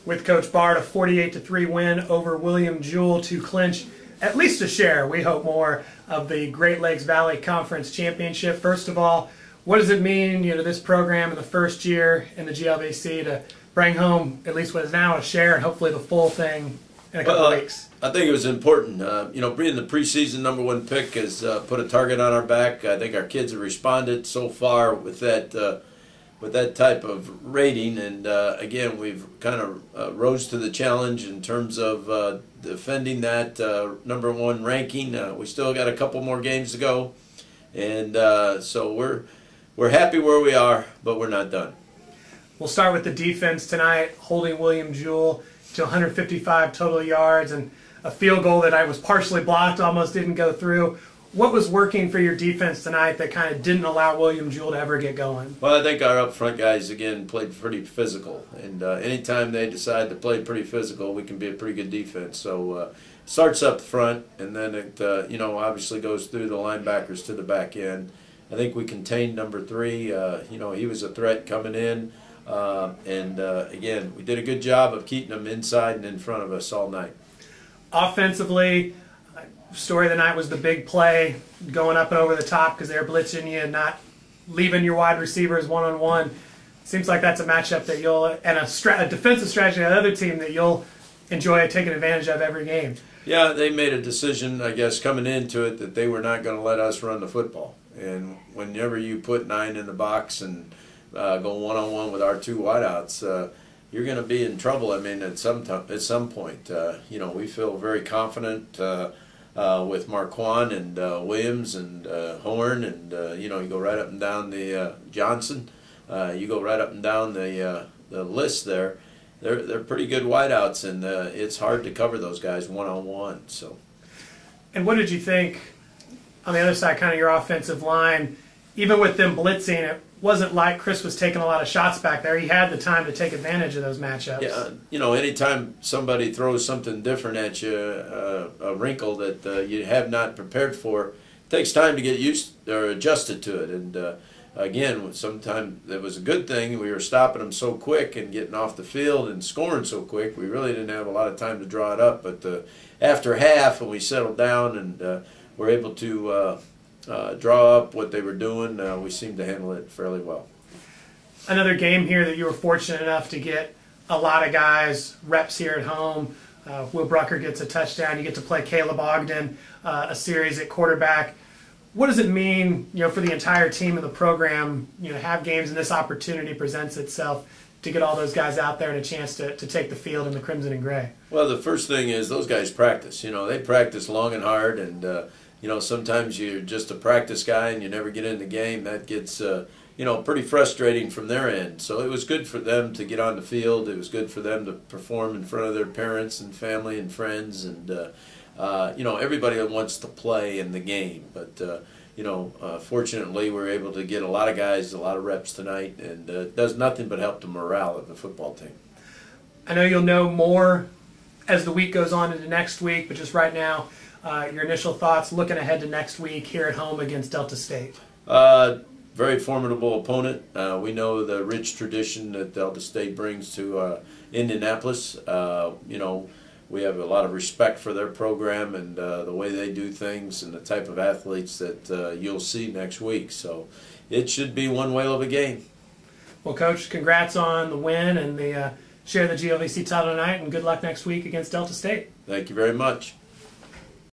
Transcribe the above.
with Coach Bart, a 48-3 win over William Jewell to clinch at least a share, we hope more, of the Great Lakes Valley Conference Championship. First of all, what does it mean, to this program in the first year in the GLVC to bring home at least what is now a share and hopefully the full thing in a couple of weeks? I think it was important. Being the preseason #1 pick has put a target on our back. I think our kids have responded so far with that type of rating, and again, we've kind of rose to the challenge in terms of defending that #1 ranking. We still got a couple more games to go, and so we're happy where we are, but we're not done. We'll start with the defense tonight, holding William Jewell to 155 total yards and a field goal that I was partially blocked, almost didn't go through. What was working for your defense tonight that kind of didn't allow William Jewell to ever get going? Well, I think our up front guys, again, played pretty physical. And anytime they decide to play pretty physical, we can be a pretty good defense. So starts up front, and then it obviously goes through the linebackers to the back end. I think we contained #3. He was a threat coming in. Again, we did a good job of keeping them inside and in front of us all night. Offensively, story of the night was the big play, going up and over the top because they're blitzing you and not leaving your wide receivers one-on-one. Seems like that's a matchup that you'll, and a defensive strategy of the other team that you'll enjoy taking advantage of every game. Yeah, they made a decision, I guess, coming into it that they were not going to let us run the football. And whenever you put 9 in the box and go one-on-one with our 2 wideouts, you're going to be in trouble. I mean, at some point, we feel very confident with Marquand and Williams and Horn, and you go right up and down the Johnson. You go right up and down the list there. They're pretty good wideouts, and it's hard to cover those guys one-on-one. So. And what did you think on the other side, kind of your offensive line? Even with them blitzing, it wasn't like Chris was taking a lot of shots back there. He had the time to take advantage of those matchups. Yeah, anytime somebody throws something different at you, a wrinkle that you have not prepared for, it takes time to get used or adjusted to it. And again, sometimes it was a good thing. We were stopping them so quick and getting off the field and scoring so quick. We really didn't have a lot of time to draw it up. But after half, when we settled down and were able to draw up what they were doing, we seemed to handle it fairly well. Another game here that you were fortunate enough to get a lot of guys reps here at home. Will Brucker gets a touchdown. You get to play Caleb Ogden a series at quarterback. What does it mean, for the entire team and the program, have games and this opportunity presents itself to get all those guys out there and a chance to take the field in the crimson and gray? Well, the first thing is those guys practice. They practice long and hard, and sometimes you're just a practice guy and you never get in the game. That gets, pretty frustrating from their end. So it was good for them to get on the field. It was good for them to perform in front of their parents and family and friends. And, everybody wants to play in the game. But, fortunately, we're able to get a lot of guys, a lot of reps tonight. And it does nothing but help the morale of the football team. I know you'll know more as the week goes on into next week, but just right now, your initial thoughts looking ahead to next week here at home against Delta State? Very formidable opponent. We know the rich tradition that Delta State brings to Indianapolis. We have a lot of respect for their program and the way they do things and the type of athletes that you'll see next week. So it should be one whale of a game. Well, Coach, congrats on the win and the share of the GLVC title tonight, and good luck next week against Delta State. Thank you very much.